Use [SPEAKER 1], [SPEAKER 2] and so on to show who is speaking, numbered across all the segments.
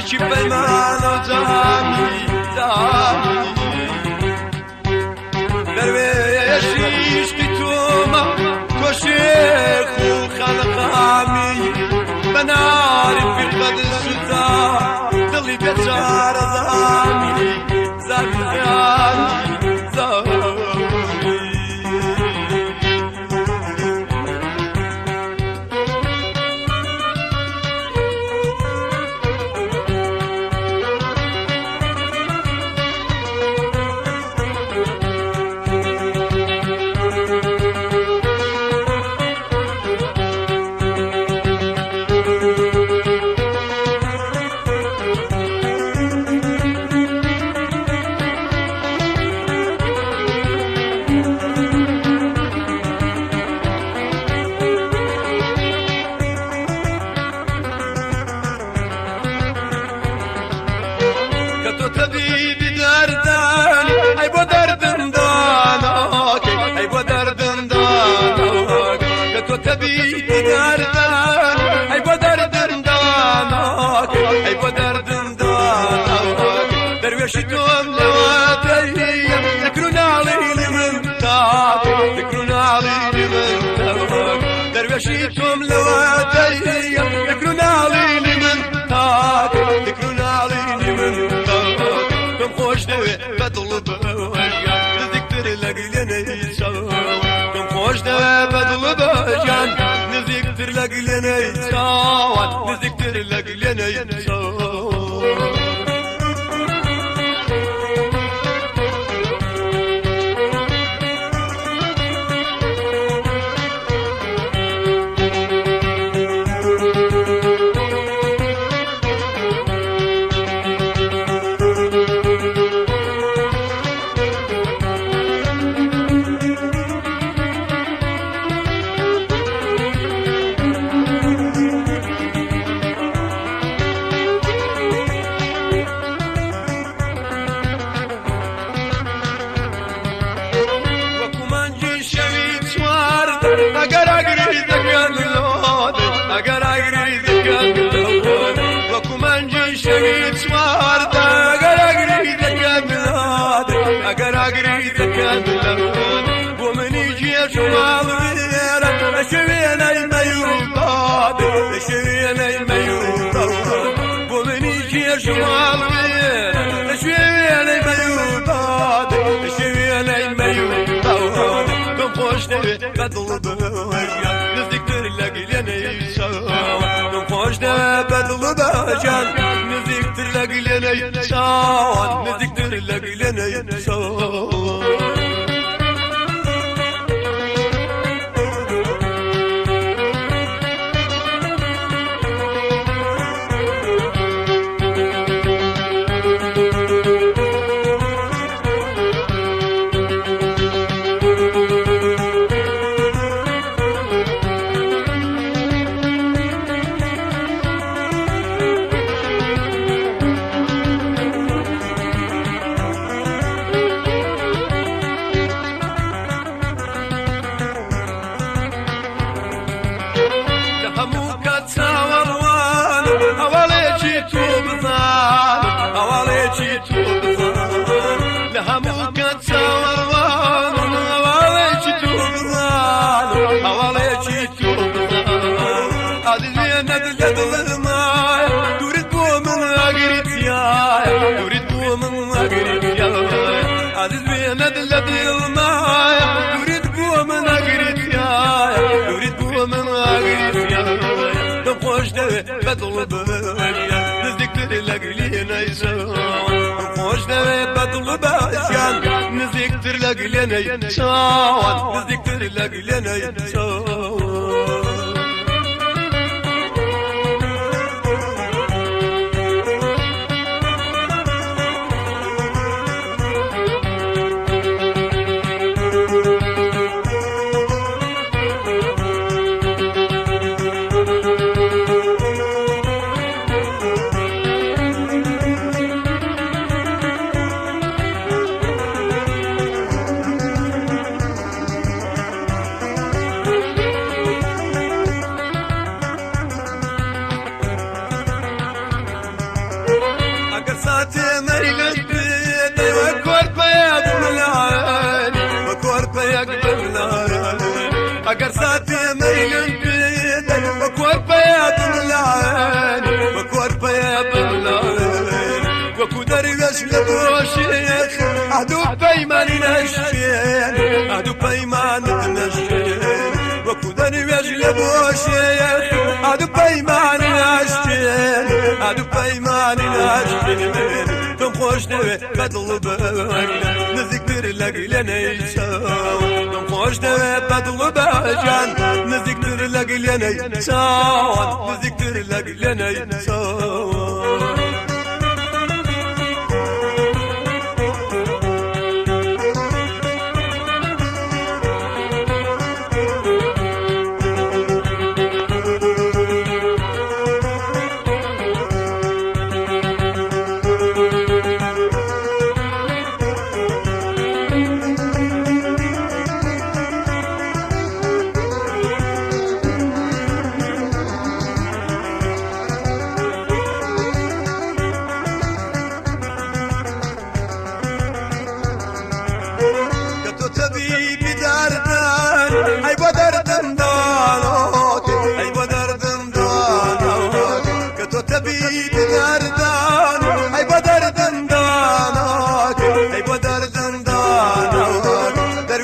[SPEAKER 1] هرچی پیمان و زامی درویشی عشقی تو ما تو شیخ و خلقامی بناری فی قدر ستا دلی بیچار زامی زامی درويشتهم لواتي ذكرون علي من تاك ذكرون علي من تاك درويشتهم لواتي ذكرون علي من تاك ذكرون علي من تاك كم خوش دوي بدل بوجان نذكر لقلني سوا كم خوش دوي بدل بوجان نذكر لقلني سوا نذكر لقلني سوا بدل بوجان نذكر لقلني سوا نخوش ده بدل بوجان نذكر لقلني سوا نذكر لقلني سوا بدل بوجان نذكر لقلني سوا خوش ده بدل بوجان نذكر لقلني سوا نذكر لقلني سوا دوي بدل باجان نذكر لك لني ساوان خوش دوي بدل باجان نذكر لك لني ساوان نذكر لك لني ساوان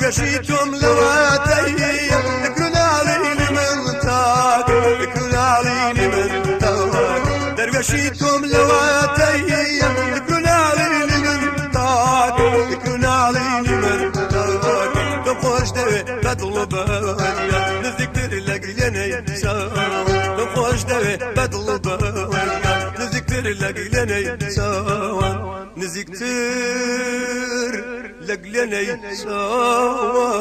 [SPEAKER 1] درويشيتم لواتي يكون عليني من تاك يكون عليني من تاك درويشيتم لواتي يكون عليني من تاك يكون عليني من تاك تخرج دوي بدل باجان نذكر لك لني ساوان تخرج دوي بدل باجان نذكر لك لني ساوان نذكر لك لني ساوان